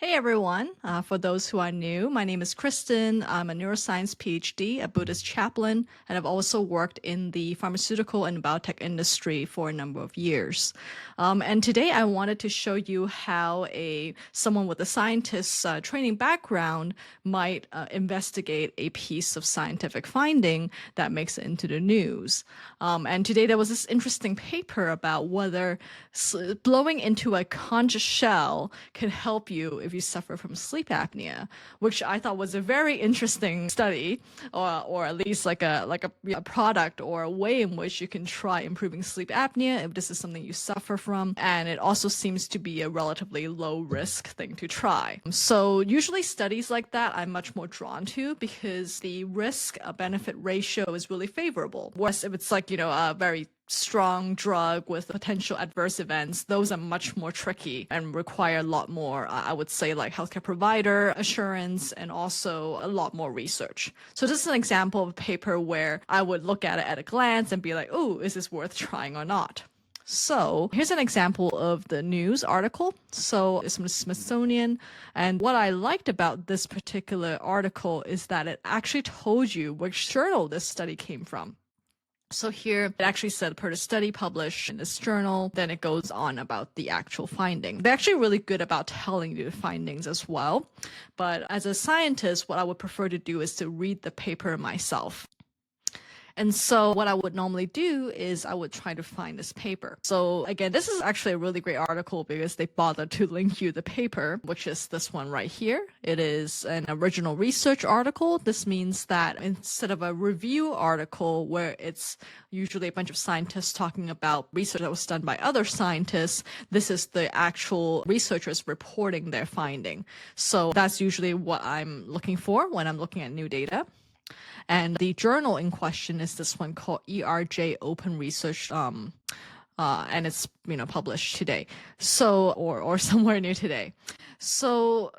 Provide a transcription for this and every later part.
Hey everyone, for those who are new, my name is Kristen. I'm a neuroscience PhD, a Buddhist chaplain, and I've also worked in the pharmaceutical and biotech industry for a number of years. And today I wanted to show you how someone with a scientist's training background might investigate a piece of scientific finding that makes it into the news. And today there was this interesting paper about whether blowing into a conch shell can help you if you suffer from sleep apnea, which I thought was a very interesting study, or at least like a product or a way in which you can try improving sleep apnea if this is something you suffer from. And it also seems to be a relatively low risk thing to try. So usually studies like that I'm much more drawn to because the risk benefit ratio is really favorable. Whereas if it's like, a very strong drug with potential adverse events, those are much more tricky and require a lot more, I would say, like healthcare provider assurance and also a lot more research. So this is an example of a paper where I would look at it at a glance and be like, oh, is this worth trying or not? So here's an example of the news article. So it's from the Smithsonian. And what I liked about this particular article is that it actually told you which journal this study came from. So here it actually said per the study published in this journal, then it goes on about the actual finding. They're actually really good about telling you the findings as well. But as a scientist, what I would prefer to do is to read the paper myself. And so what I would normally do is I would try to find this paper. So again, this is actually a really great article because they bothered to link you the paper, which is this one right here. It is an original research article. This means that instead of a review article where it's usually a bunch of scientists talking about research that was done by other scientists, this is the actual researchers reporting their finding. So that's usually what I'm looking for when I'm looking at new data. And the journal in question is this one called ERJ Open Research, and it's published today, so or somewhere near today. So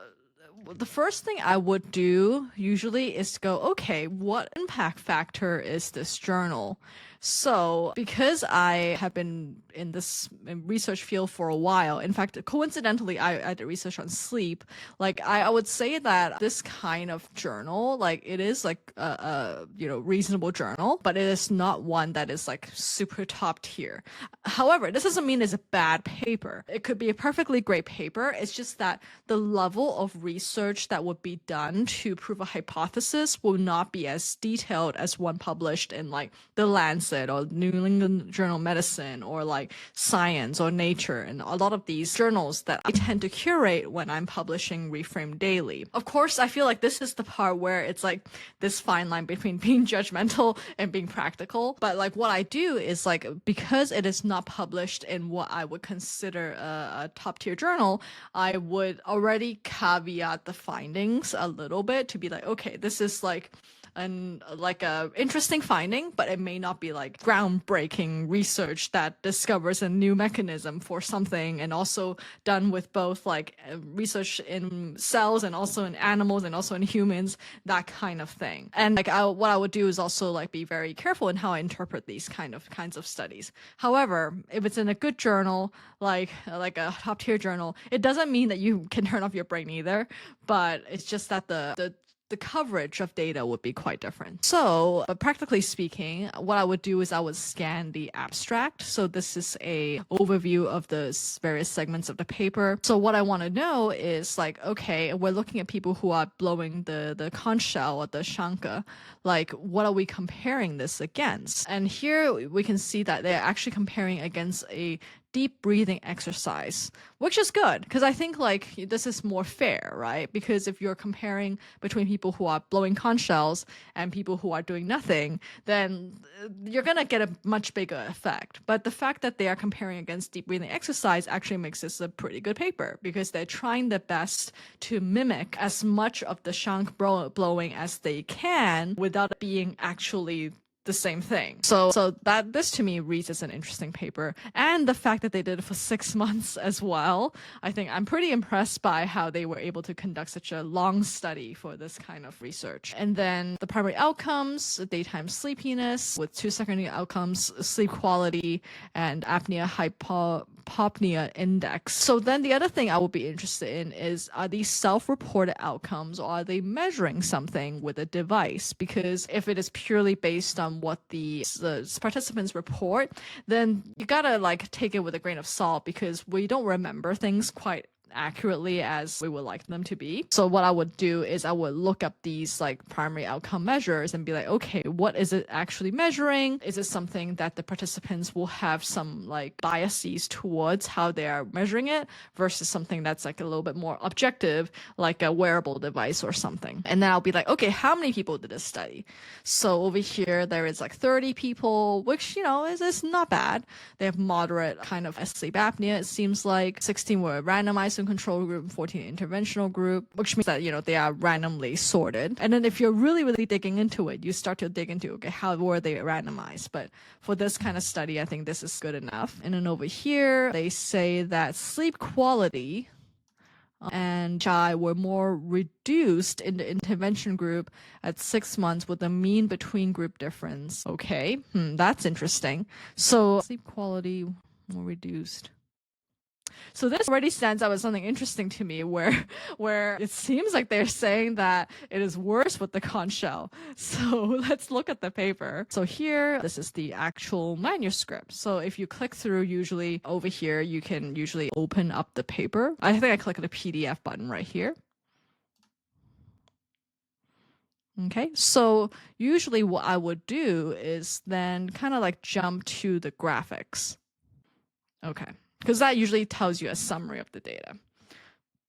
the first thing I would do usually is to go, okay, what impact factor is this journal? So because I have been in this research field for a while, in fact, coincidentally, I did research on sleep. Like I would say that this kind of journal, like it is like a reasonable journal, but it is not one that is like super top tier. However, this doesn't mean it's a bad paper. It could be a perfectly great paper. It's just that the level of research that would be done to prove a hypothesis will not be as detailed as one published in like the Lancet or New England Journal of Medicine or like Science or Nature, and a lot of these journals that I tend to curate when I'm publishing Reframe Daily. Of course, I feel like this is the part where it's like this fine line between being judgmental and being practical. But like what I do is like, because it is not published in what I would consider a top tier journal, I would already caveat the findings a little bit to be like, okay, this is like a interesting finding, but it may not be like groundbreaking research that discovers a new mechanism for something, and also done with both like research in cells and also in animals and also in humans, that kind of thing. And like what I would do is also like be very careful in how I interpret these kinds of studies. However, if it's in a good journal, like a top tier journal, it doesn't mean that you can turn off your brain either, but it's just that the coverage of data would be quite different. So, but practically speaking, what I would do is I would scan the abstract. So this is a overview of the various segments of the paper. So what I want to know is like, okay, we're looking at people who are blowing the conch shell or the śaṅkha. Like, what are we comparing this against? And here we can see that they're actually comparing against a deep breathing exercise, which is good because I think like this is more fair, right? Because if you're comparing between people who are blowing conch shells and people who are doing nothing, then you're gonna get a much bigger effect. But the fact that they are comparing against deep breathing exercise actually makes this a pretty good paper because they're trying their best to mimic as much of the śaṅkha blowing as they can without being actually the same thing. So that this to me reads as an interesting paper. And the fact that they did it for 6 months as well, I think I'm pretty impressed by how they were able to conduct such a long study for this kind of research. And then the primary outcomes, daytime sleepiness with 2 secondary outcomes, sleep quality and apnea apnea index. So then the other thing I would be interested in is, are these self-reported outcomes, or are they measuring something with a device? Because if it is purely based on what the participants report, then you gotta like take it with a grain of salt, because we don't remember things quite accurately as we would like them to be. So what I would do is I would look up these like primary outcome measures and be like, okay, what is it actually measuring? Is it something that the participants will have some like biases towards how they are measuring it, versus something that's like a little bit more objective, like a wearable device or something? And then I'll be like, okay, how many people did this study? So over here, there is like 30 people, which, you know, is not bad. They have moderate kind of sleep apnea. It seems like 16 were randomized in control group, 14 interventional group, which means that, you know, they are randomly sorted. And then if you're really, really digging into it, you start to dig into, okay, how were they randomized? But for this kind of study, I think this is good enough. And then over here, they say that sleep quality and CHI were more reduced in the intervention group at 6 months with a mean between group difference. Okay, that's interesting. So sleep quality more reduced. So this already stands out as something interesting to me, where it seems like they're saying that it is worse with the conch shell. So let's look at the paper. So here, this is the actual manuscript. So if you click through, usually over here, you can usually open up the paper. I think I click the PDF button right here. Okay, so usually what I would do is then kind of like jump to the graphics. Okay, because that usually tells you a summary of the data.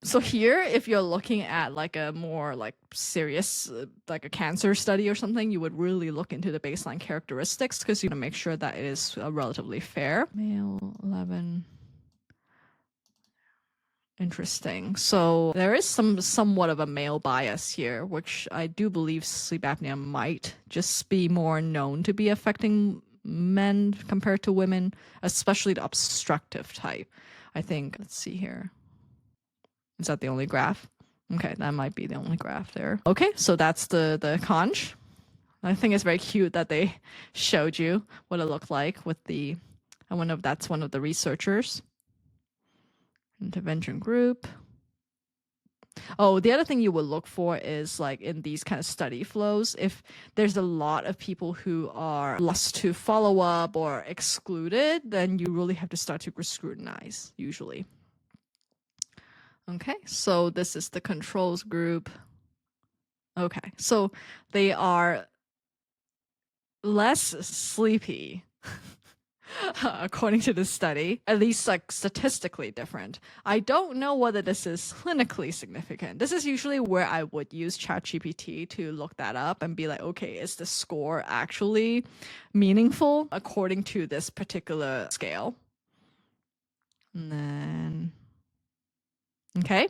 So here, if you're looking at like a more like serious, like a cancer study or something, you would really look into the baseline characteristics, because you want to make sure that it is relatively fair. Male 11. Interesting. So there is somewhat of a male bias here, which I do believe sleep apnea might just be more known to be affecting men compared to women, especially the obstructive type. I think, let's see here. Is that the only graph? Okay, that might be the only graph there. Okay, so that's the conch. I think it's very cute that they showed you what it looked like with the, I wonder if that's one of the researchers. Intervention group. Oh, the other thing you would look for is like in these kind of study flows, if there's a lot of people who are lost to follow up or excluded, then you really have to start to scrutinize usually. Okay, so this is the controls group. Okay, so they are less sleepy according to this study, at least like statistically different. I don't know whether this is clinically significant. This is usually where I would use ChatGPT to look that up and be like, okay, is the score actually meaningful according to this particular scale? And then, okay.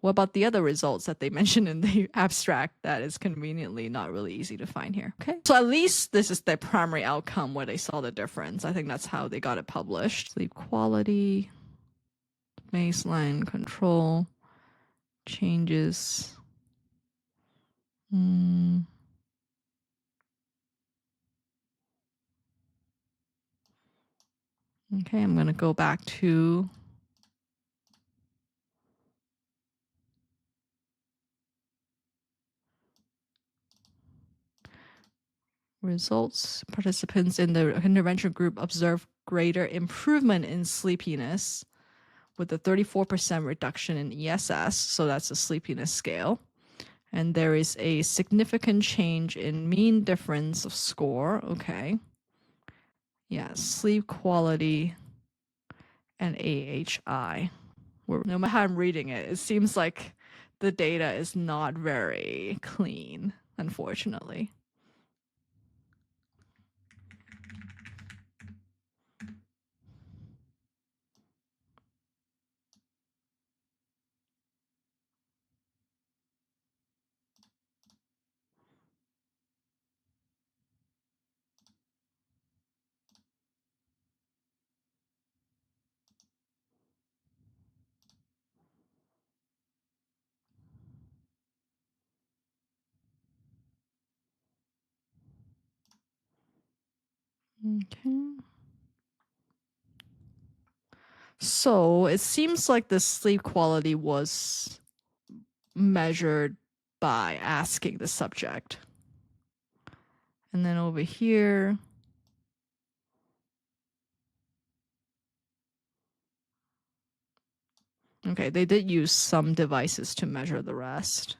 What about the other results that they mentioned in the abstract that is conveniently not really easy to find here? Okay, so at least this is their primary outcome where they saw the difference. I think that's how they got it published. Sleep quality, baseline control, changes. Okay, I'm going to go back to results. Participants in the intervention group observed greater improvement in sleepiness with a 34% reduction in ESS. So that's a sleepiness scale. And there is a significant change in mean difference of score. Okay. Yeah, sleep quality and AHI. No matter how I'm reading it, it seems like the data is not very clean, unfortunately. Okay. So it seems like the sleep quality was measured by asking the subject. And then over here, okay, they did use some devices to measure the rest.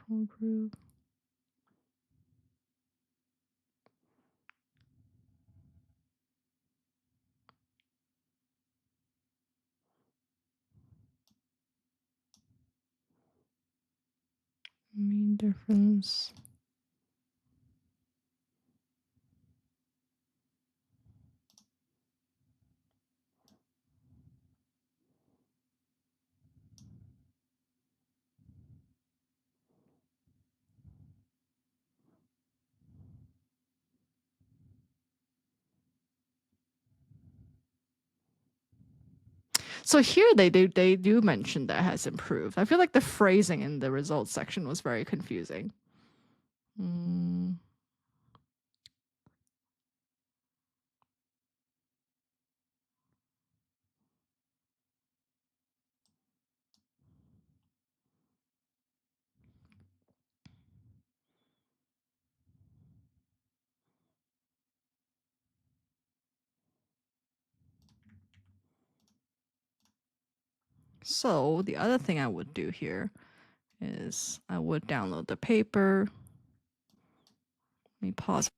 Control group. Main difference. So here they do mention that has improved. I feel like the phrasing in the results section was very confusing. So the other thing I would do here is I would download the paper. Let me pause.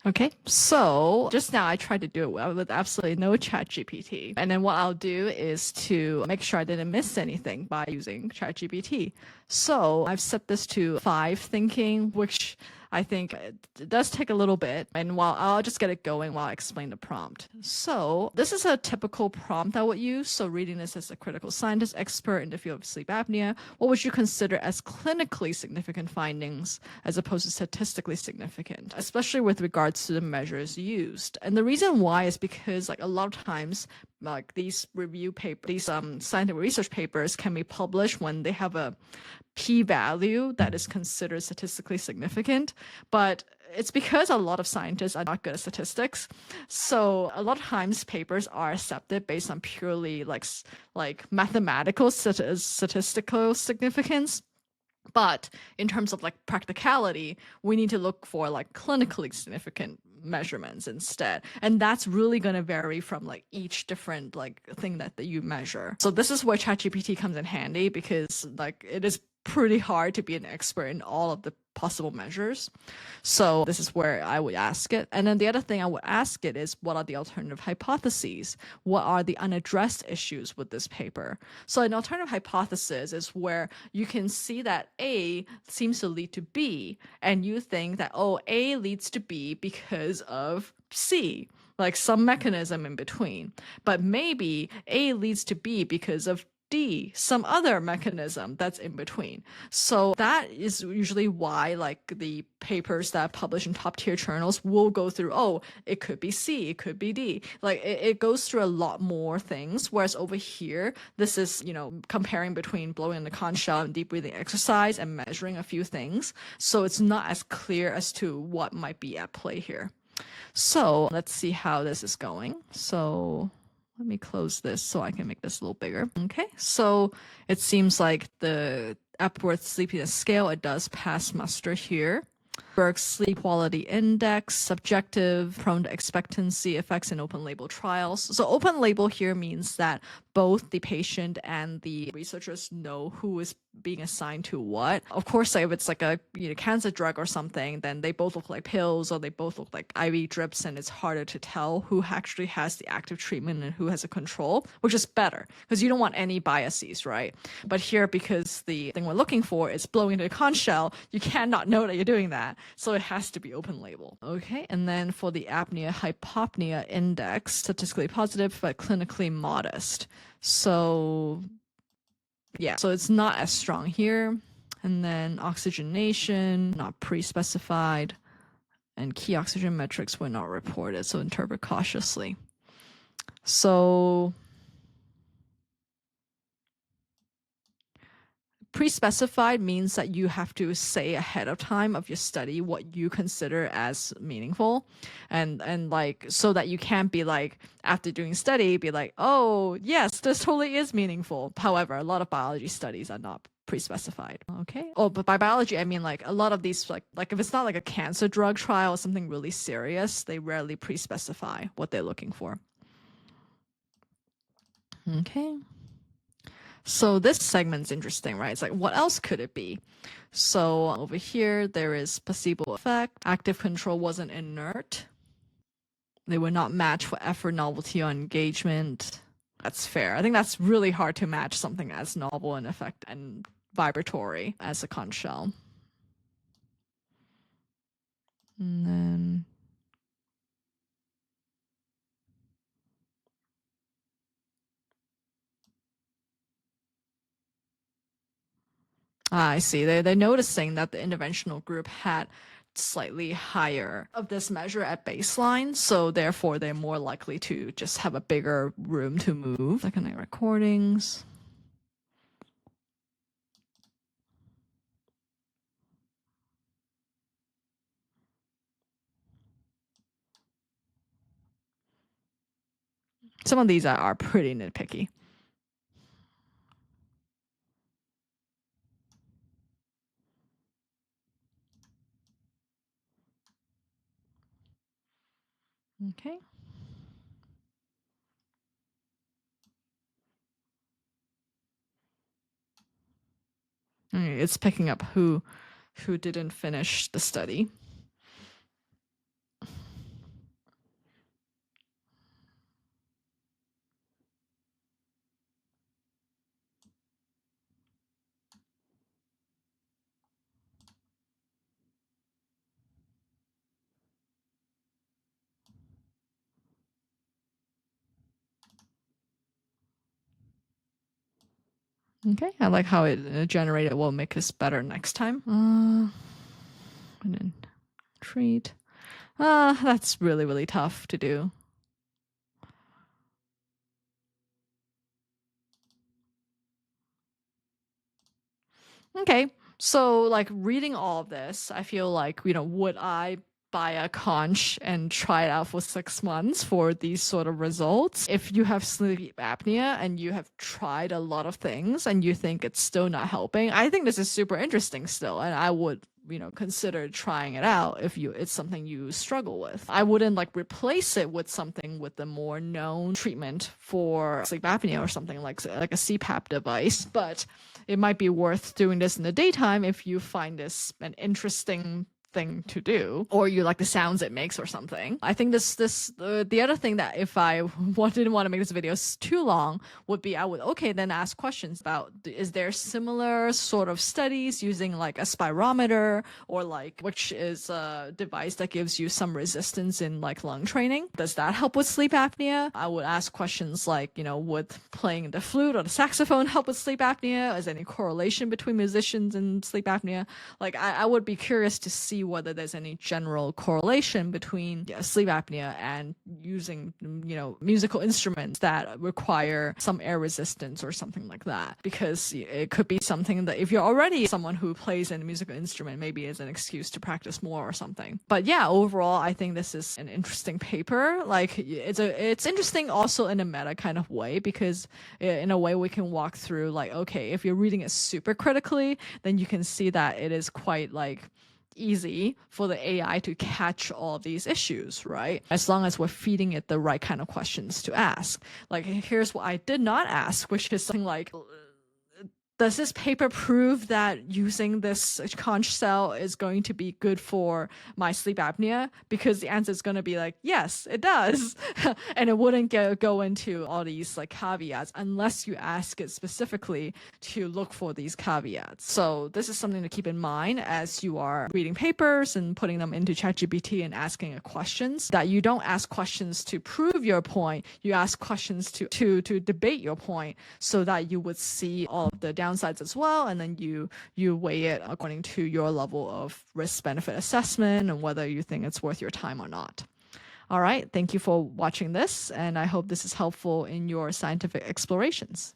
Okay, so just now I tried to do it with absolutely no chat GPT. And then what I'll do is to make sure I didn't miss anything by using chat GPT. So I've set this to 5 thinking, which I think it does take a little bit. And while I'll just get it going while I explain the prompt. So this is a typical prompt I would use. So reading this as a critical scientist expert in the field of sleep apnea, what would you consider as clinically significant findings as opposed to statistically significant, especially with regards to the measures used? And the reason why is because like a lot of times like these review paper, these scientific research papers can be published when they have a p-value that is considered statistically significant, but it's because a lot of scientists are not good at statistics. So a lot of times papers are accepted based on purely like mathematical statistical significance. But in terms of like practicality, we need to look for like clinically significant measurements instead. And that's really going to vary from like each different like thing that you measure. So this is where ChatGPT comes in handy because like it is pretty hard to be an expert in all of the possible measures. So this is where I would ask it. And then the other thing I would ask it is what are the alternative hypotheses? What are the unaddressed issues with this paper? So an alternative hypothesis is where you can see that A seems to lead to B, and you think that, oh, A leads to B because of C, like some mechanism in between. But maybe A leads to B because of D, some other mechanism that's in between. So that is usually why like the papers that publish in top tier journals will go through, oh, it could be C, it could be D. Like it goes through a lot more things. Whereas over here, this is, comparing between blowing the conch shell and deep breathing exercise and measuring a few things. So it's not as clear as to what might be at play here. So let's see how this is going. So let me close this so I can make this a little bigger. Okay, so it seems like the Epworth Sleepiness Scale, it does pass muster here. Berg's Sleep Quality Index, subjective, prone to expectancy effects in open label trials. So open label here means that both the patient and the researchers know who is being assigned to what. Of course, if it's like a cancer drug or something, then they both look like pills or they both look like IV drips, and it's harder to tell who actually has the active treatment and who has a control, which is better because you don't want any biases, right? But here, because the thing we're looking for is blowing into the conch shell, you cannot know that you're doing that. So it has to be open label. Okay, and then for the apnea hypopnea index, statistically positive but clinically modest. So yeah, so it's not as strong here. And then oxygenation, not pre-specified, and key oxygen metrics were not reported, so interpret cautiously. So Pre-specified means that you have to say ahead of time of your study what you consider as meaningful, and like so that you can't be like after doing study be like, oh yes, this totally is meaningful. However, a lot of biology studies are not pre-specified. Okay. Oh, but by biology I mean like a lot of these like if it's not like a cancer drug trial or something really serious, they rarely pre-specify what they're looking for. Okay. So this segment's interesting, right? It's like, what else could it be? So over here, there is placebo effect. Active control wasn't inert. They were not matched for effort, novelty, or engagement. That's fair. I think that's really hard to match something as novel and effect and vibratory as a conch shell. And then I see. They're noticing that the interventional group had slightly higher of this measure at baseline, so therefore they're more likely to just have a bigger room to move. Secondary recordings. Some of these are pretty nitpicky. Okay. It's picking up who didn't finish the study. Okay, I like how it generated. Will make this better next time. And then treat. That's really, really tough to do. Okay, so like reading all of this, I feel like, would I buy a conch and try it out for 6 months for these sort of results? If you have sleep apnea and you have tried a lot of things and you think it's still not helping, I think this is super interesting still, and I would consider trying it out if it's something you struggle with. I wouldn't like replace it with something with a more known treatment for sleep apnea or something like a CPAP device, but it might be worth doing this in the daytime if you find this an interesting thing to do, or you like the sounds it makes or something. I think the other thing that if I didn't want to make this video too long would be I would then ask questions about, is there similar sort of studies using like a spirometer, or like, which is a device that gives you some resistance in like lung training? Does that help with sleep apnea? I would ask questions like, would playing the flute or the saxophone help with sleep apnea? Is there any correlation between musicians and sleep apnea? Like I would be curious to see whether there's any general correlation between sleep apnea and using musical instruments that require some air resistance or something like that, because it could be something that if you're already someone who plays a musical instrument, maybe it's an excuse to practice more or something. But yeah, overall I think this is an interesting paper. Like it's interesting also in a meta kind of way, because in a way we can walk through like, okay, if you're reading it super critically, then you can see that it is quite like easy for the AI to catch all of these issues, right? As long as we're feeding it the right kind of questions to ask. Like, here's what I did not ask, which is something like, does this paper prove that using this conch shell is going to be good for my sleep apnea? Because the answer is going to be like, yes, it does. And it wouldn't go into all these like caveats unless you ask it specifically to look for these caveats. So this is something to keep in mind as you are reading papers and putting them into ChatGPT and asking it questions, that you don't ask questions to prove your point. You ask questions to debate your point, so that you would see all of the downsides as well, and then you weigh it according to your level of risk benefit assessment and whether you think it's worth your time or not. All right, thank you for watching this, and I hope this is helpful in your scientific explorations.